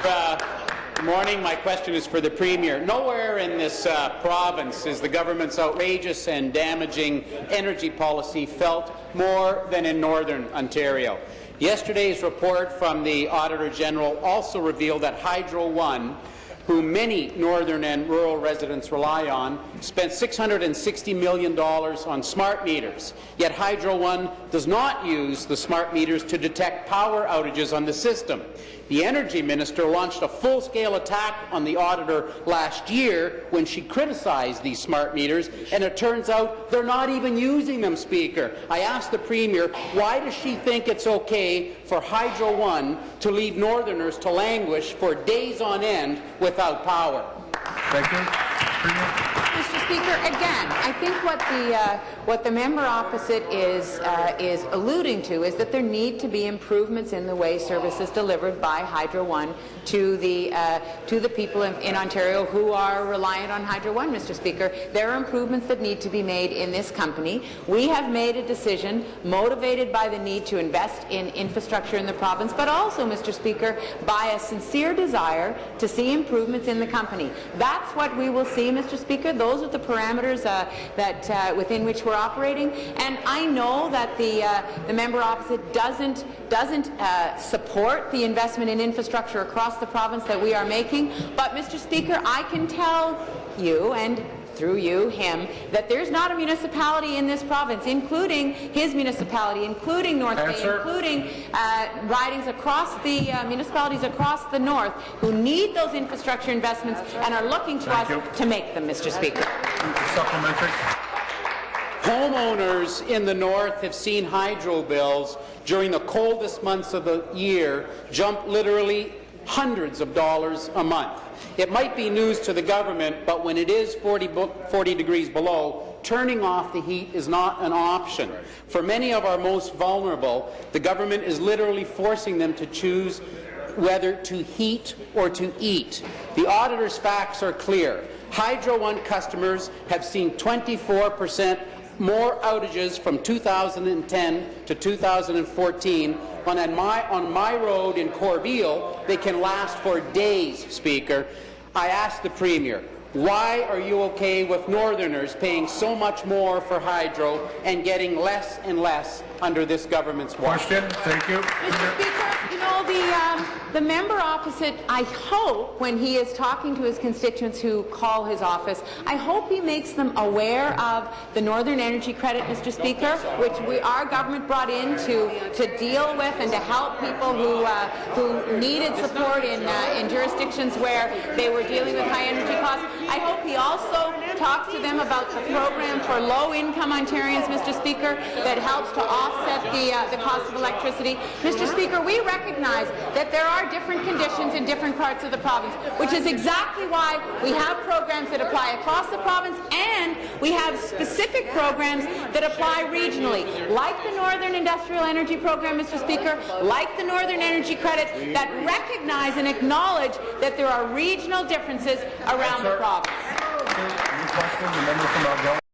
Good morning. My question is for the Premier. Nowhere in this province is the government's outrageous and damaging energy policy felt more than in Northern Ontario. Yesterday's report from the Auditor General also revealed that Hydro One, who many northern and rural residents rely on, spent $660 million on smart meters. Yet Hydro One does not use the smart meters to detect power outages on the system. The Energy Minister launched a full-scale attack on the auditor last year when she criticized these smart meters, and it turns out they're not even using them, Speaker. I asked the Premier, why does she think it's okay for Hydro One to leave Northerners to languish for days on end without power? Thank you. Premier. Mr. Speaker, again, I think what the member opposite is alluding to is that there need to be improvements in the way services delivered by Hydro One to the people in Ontario who are reliant on Hydro One, Mr. Speaker. There are improvements that need to be made in this company. We have made a decision motivated by the need to invest in infrastructure in the province, but also, Mr. Speaker, by a sincere desire to see improvements in the company. That's what we will see, Mr. Speaker. Those are the parameters within which we're operating. And I know that the member opposite doesn't support the investment in infrastructure across the province that we are making. But, Mr. Speaker, I can tell you, and through you, him, that there's not a municipality in this province, including his municipality, including North Dec, including ridings across the municipalities across the north, who need those infrastructure investments and are looking to us to make them, Mr. Speaker. Supplementary. Homeowners in the north have seen hydro bills during the coldest months of the year jump literally hundreds of dollars a month. It might be news to the government, but when it is 40 degrees below, turning off the heat is not an option. For many of our most vulnerable, the government is literally forcing them to choose whether to heat or to eat. The auditor's facts are clear. Hydro One customers have seen 24% more outages from 2010 to 2014, when on my road in Corbeil, they can last for days, Speaker. I asked the Premier, why are you okay with Northerners paying so much more for hydro and getting less and less under this government's watch? Question. Thank you. Mr. Speaker, you know, the member opposite, I hope, when he is talking to his constituents who call his office, I hope he makes them aware of the Northern Energy Credit, Mr. Speaker, which our government brought in to deal with and to help people who needed support in jurisdictions where they were dealing with high energy costs. I hope he also talks to them about the program for low-income Ontarians, Mr. Speaker, that helps to offset the cost of electricity. Mr. Speaker, we recognize that there are different conditions in different parts of the province, which is exactly why we have programs that apply across the province, and we have specific programs that apply regionally, like the Northern Industrial Energy Program, Mr. Speaker, like the Northern Energy Credit, that recognize and acknowledge that there are regional differences around the province. Any questions? The member from